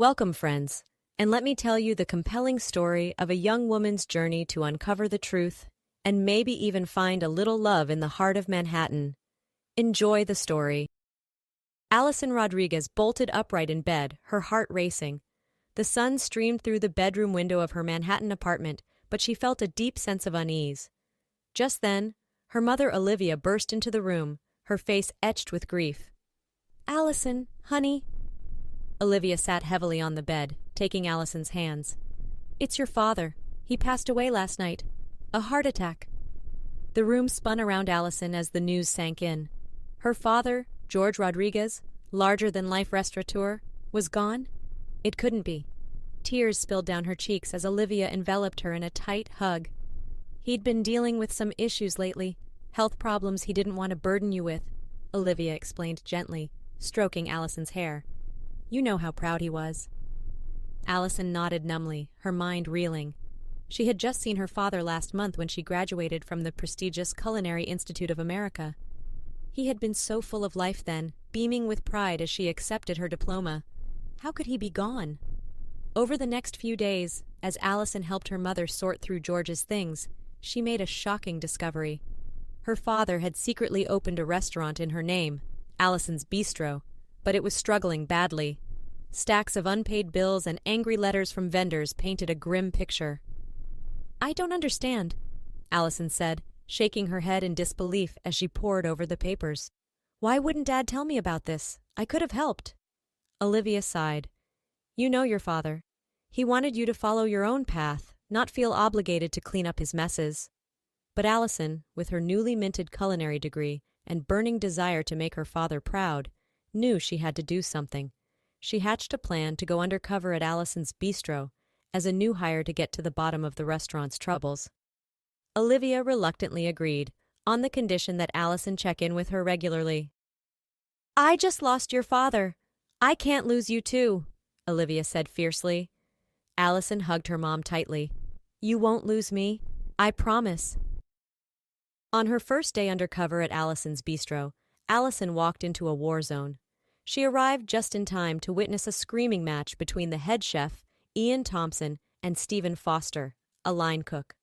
Welcome, friends, and let me tell you the compelling story of a young woman's journey to uncover the truth and maybe even find a little love in the heart of Manhattan. Enjoy the story. Allison Rodriguez bolted upright in bed, her heart racing. The sun streamed through the bedroom window of her Manhattan apartment, but she felt a deep sense of unease. Just then, her mother Olivia burst into the room, her face etched with grief. "Allison, honey." Olivia sat heavily on the bed, taking Allison's hands. "It's your father. He passed away last night. A heart attack." The room spun around Allison as the news sank in. Her father, George Rodriguez, larger-than-life restaurateur, was gone? It couldn't be. Tears spilled down her cheeks as Olivia enveloped her in a tight hug. "He'd been dealing with some issues lately, health problems he didn't want to burden you with," Olivia explained gently, stroking Allison's hair. "You know how proud he was." Allison nodded numbly, her mind reeling. She had just seen her father last month when she graduated from the prestigious Culinary Institute of America. He had been so full of life then, beaming with pride as she accepted her diploma. How could he be gone? Over the next few days, as Allison helped her mother sort through George's things, she made a shocking discovery. Her father had secretly opened a restaurant in her name, Allison's Bistro, but it was struggling badly. Stacks of unpaid bills and angry letters from vendors painted a grim picture. "I don't understand," Allison said, shaking her head in disbelief as she pored over the papers. "Why wouldn't Dad tell me about this? I could have helped." Olivia sighed. "You know your father. He wanted you to follow your own path, not feel obligated to clean up his messes." But Allison, with her newly minted culinary degree and burning desire to make her father proud, knew she had to do something. She hatched a plan to go undercover at Allison's Bistro as a new hire to get to the bottom of the restaurant's troubles. Olivia reluctantly agreed, on the condition that Allison check in with her regularly. "I just lost your father. I can't lose you too," Olivia said fiercely. Allison hugged her mom tightly. "You won't lose me. I promise." On her first day undercover at Allison's Bistro, Allison walked into a war zone. She arrived just in time to witness a screaming match between the head chef, Ian Thompson, and Stephen Foster, a line cook.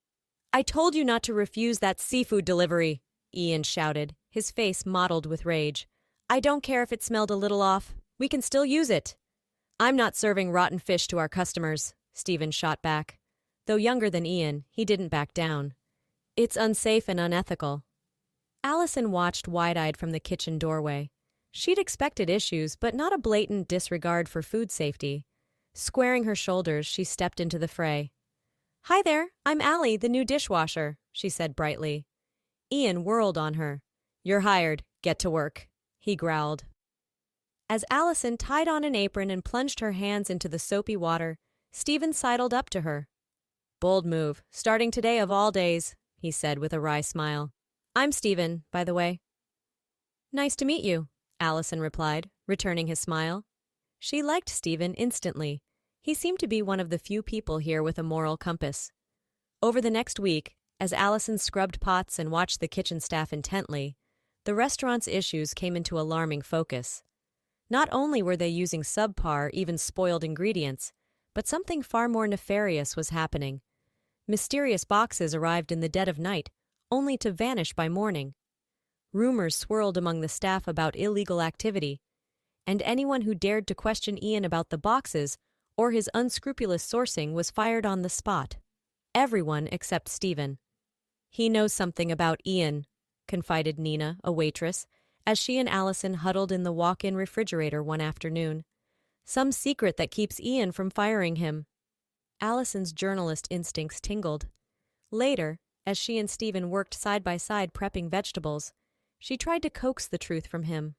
"I told you not to refuse that seafood delivery," Ian shouted, his face mottled with rage. "I don't care if it smelled a little off. We can still use it." "I'm not serving rotten fish to our customers," Stephen shot back. Though younger than Ian, he didn't back down. "It's unsafe and unethical." Allison watched wide-eyed from the kitchen doorway. She'd expected issues, but not a blatant disregard for food safety. Squaring her shoulders, she stepped into the fray. "Hi there, I'm Allie, the new dishwasher," she said brightly. Ian whirled on her. "You're hired. Get to work," he growled. As Allison tied on an apron and plunged her hands into the soapy water, Stephen sidled up to her. "Bold move, starting today of all days," he said with a wry smile. "I'm Stephen, by the way." "Nice to meet you," Allison replied, returning his smile. She liked Stephen instantly. He seemed to be one of the few people here with a moral compass. Over the next week, as Allison scrubbed pots and watched the kitchen staff intently, the restaurant's issues came into alarming focus. Not only were they using subpar, even spoiled ingredients, but something far more nefarious was happening. Mysterious boxes arrived in the dead of night, only to vanish by morning. Rumors swirled among the staff about illegal activity, and anyone who dared to question Ian about the boxes or his unscrupulous sourcing was fired on the spot. Everyone except Stephen. "He knows something about Ian," confided Nina, a waitress, as she and Allison huddled in the walk-in refrigerator one afternoon. "Some secret that keeps Ian from firing him." Allison's journalist instincts tingled. Later, as she and Stephen worked side by side prepping vegetables, she tried to coax the truth from him.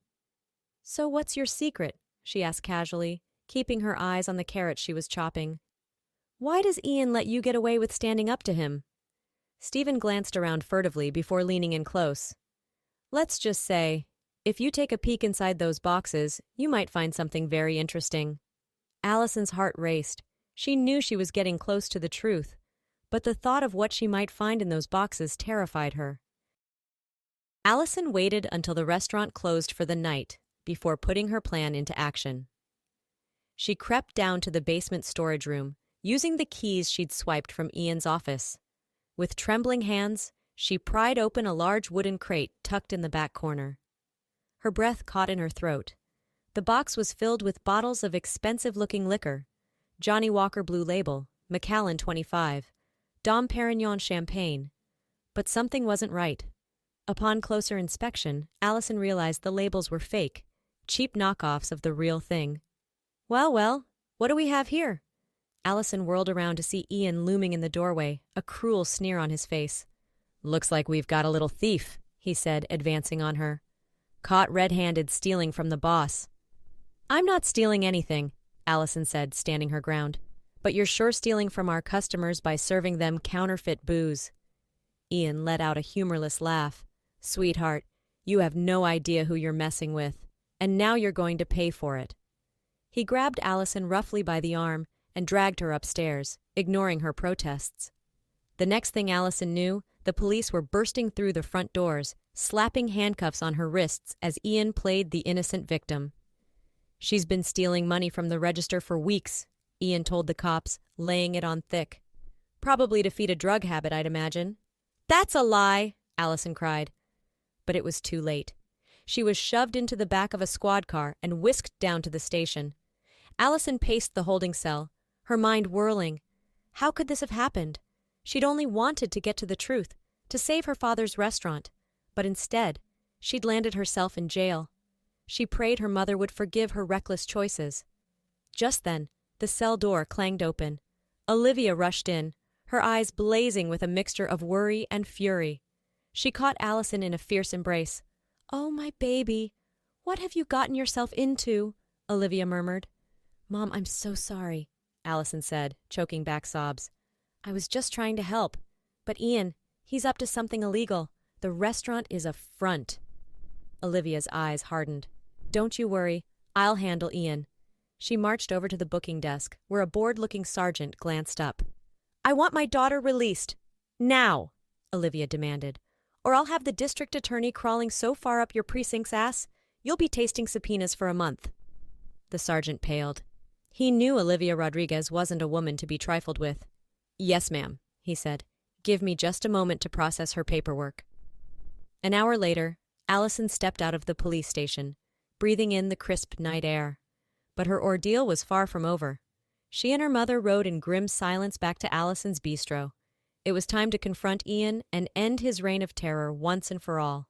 "So what's your secret?" she asked casually, keeping her eyes on the carrots she was chopping. "Why does Ian let you get away with standing up to him?" Stephen glanced around furtively before leaning in close. "Let's just say, if you take a peek inside those boxes, you might find something very interesting." Allison's heart raced. She knew she was getting close to the truth, but the thought of what she might find in those boxes terrified her. Allison waited until the restaurant closed for the night before putting her plan into action. She crept down to the basement storage room, using the keys she'd swiped from Ian's office. With trembling hands, she pried open a large wooden crate tucked in the back corner. Her breath caught in her throat. The box was filled with bottles of expensive-looking liquor: Johnny Walker Blue Label, Macallan 25, Dom Perignon Champagne. But something wasn't right. Upon closer inspection, Allison realized the labels were fake, cheap knockoffs of the real thing. Well, what do we have here? Allison whirled around to see Ian looming in the doorway, a cruel sneer on his face. Looks like we've got a little thief, he said, advancing on her. Caught red-handed stealing from the boss. I'm not stealing anything, Allison said, standing her ground. But you're sure stealing from our customers by serving them counterfeit booze. Ian let out a humorless laugh. Sweetheart, you have no idea who you're messing with, and now you're going to pay for it. He grabbed Allison roughly by the arm and dragged her upstairs, ignoring her protests. The next thing Allison knew, the police were bursting through the front doors, slapping handcuffs on her wrists as Ian played the innocent victim. She's been stealing money from the register for weeks, Ian told the cops, laying it on thick. Probably to feed a drug habit, I'd imagine. That's a lie, Allison cried. But it was too late. She was shoved into the back of a squad car and whisked down to the station. Allison paced the holding cell, her mind whirling. How could this have happened? She'd only wanted to get to the truth, to save her father's restaurant. But instead, she'd landed herself in jail. She prayed her mother would forgive her reckless choices. Just then, the cell door clanged open. Olivia rushed in, her eyes blazing with a mixture of worry and fury. She caught Allison in a fierce embrace. "Oh, my baby, what have you gotten yourself into?" Olivia murmured. "Mom, I'm so sorry," Allison said, choking back sobs. "I was just trying to help. But Ian, he's up to something illegal. The restaurant is a front." Olivia's eyes hardened. "Don't you worry. I'll handle Ian." She marched over to the booking desk, where a bored-looking sergeant glanced up. "I want my daughter released. Now," Olivia demanded, "or I'll have the district attorney crawling so far up your precinct's ass, you'll be tasting subpoenas for a month." The sergeant paled. He knew Olivia Rodriguez wasn't a woman to be trifled with. "Yes, ma'am," he said. "Give me just a moment to process her paperwork." An hour later, Allison stepped out of the police station, breathing in the crisp night air. But her ordeal was far from over. She and her mother rode in grim silence back to Allison's bistro. It was time to confront Ian and end his reign of terror once and for all.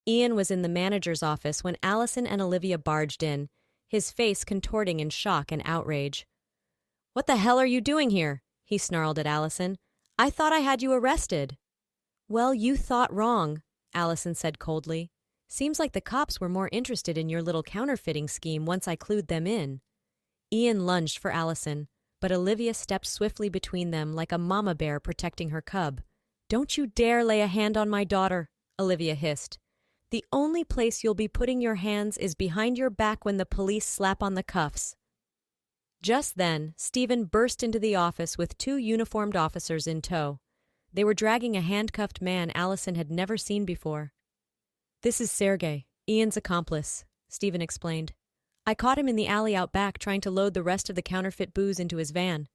Ian was in the manager's office when Allison and Olivia barged in, his face contorting in shock and outrage. "What the hell are you doing here?" he snarled at Allison. "I thought I had you arrested." "Well, you thought wrong," Allison said coldly. "Seems like the cops were more interested in your little counterfeiting scheme once I clued them in." Ian lunged for Allison, but Olivia stepped swiftly between them like a mama bear protecting her cub. "Don't you dare lay a hand on my daughter," Olivia hissed. "The only place you'll be putting your hands is behind your back when the police slap on the cuffs." Just then, Stephen burst into the office with two uniformed officers in tow. They were dragging a handcuffed man Allison had never seen before. "This is Sergey, Ian's accomplice," Stephen explained. "I caught him in the alley out back trying to load the rest of the counterfeit booze into his van."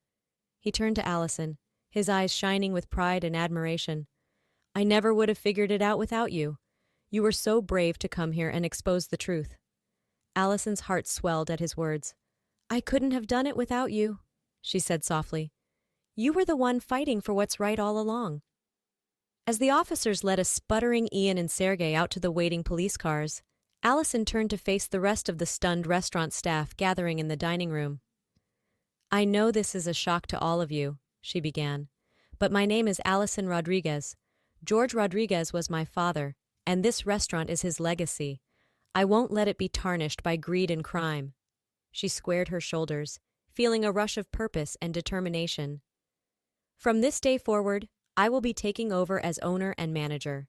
He turned to Allison, his eyes shining with pride and admiration. "I never would have figured it out without you. You were so brave to come here and expose the truth." Allison's heart swelled at his words. "I couldn't have done it without you," she said softly. "You were the one fighting for what's right all along." As the officers led a sputtering Ian and Sergey out to the waiting police cars, Allison turned to face the rest of the stunned restaurant staff gathering in the dining room. "I know this is a shock to all of you," she began, "but my name is Allison Rodriguez. George Rodriguez was my father, and this restaurant is his legacy. I won't let it be tarnished by greed and crime." She squared her shoulders, feeling a rush of purpose and determination. "From this day forward, I will be taking over as owner and manager.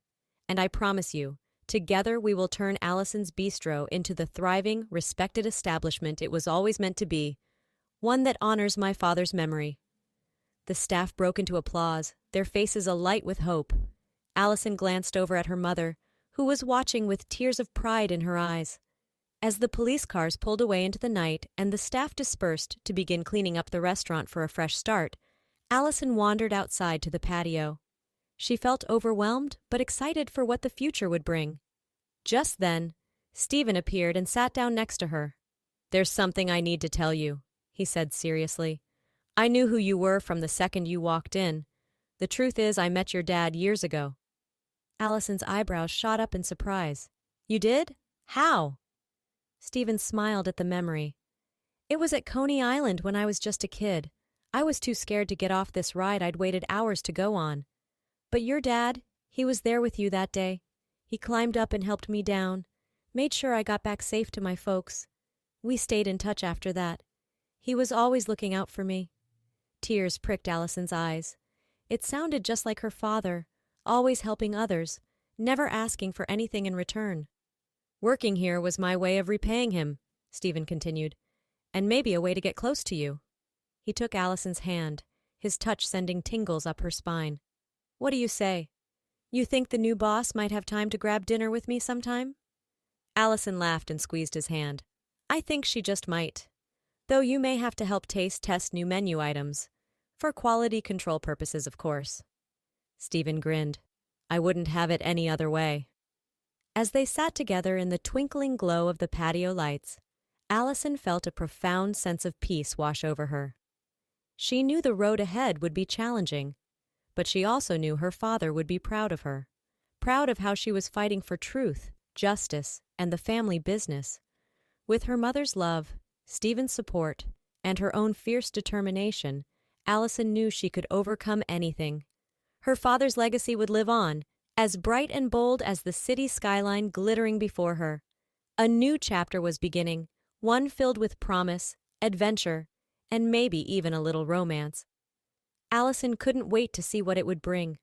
And I promise you, together we will turn Allison's Bistro into the thriving, respected establishment it was always meant to be, one that honors my father's memory." The staff broke into applause, their faces alight with hope. Allison glanced over at her mother, who was watching with tears of pride in her eyes. As the police cars pulled away into the night and the staff dispersed to begin cleaning up the restaurant for a fresh start, Allison wandered outside to the patio. She felt overwhelmed but excited for what the future would bring. Just then, Stephen appeared and sat down next to her. "There's something I need to tell you," he said seriously. "I knew who you were from the second you walked in. The truth is, I met your dad years ago." Allison's eyebrows shot up in surprise. "You did? How?" Stephen smiled at the memory. "It was at Coney Island when I was just a kid. I was too scared to get off this ride I'd waited hours to go on. But your dad, he was there with you that day. He climbed up and helped me down, made sure I got back safe to my folks. We stayed in touch after that. He was always looking out for me." Tears pricked Allison's eyes. It sounded just like her father, always helping others, never asking for anything in return. "Working here was my way of repaying him," Stephen continued, "and maybe a way to get close to you." He took Allison's hand, his touch sending tingles up her spine. "What do you say? You think the new boss might have time to grab dinner with me sometime?" Allison laughed and squeezed his hand. "I think she just might. Though you may have to help test new menu items. For quality control purposes, of course." Stephen grinned. "I wouldn't have it any other way." As they sat together in the twinkling glow of the patio lights, Allison felt a profound sense of peace wash over her. She knew the road ahead would be challenging, but she also knew her father would be proud of her, proud of how she was fighting for truth, justice, and the family business. With her mother's love, Stephen's support, and her own fierce determination, Allison knew she could overcome anything. Her father's legacy would live on, as bright and bold as the city skyline glittering before her. A new chapter was beginning, one filled with promise, adventure, and maybe even a little romance. Allison couldn't wait to see what it would bring.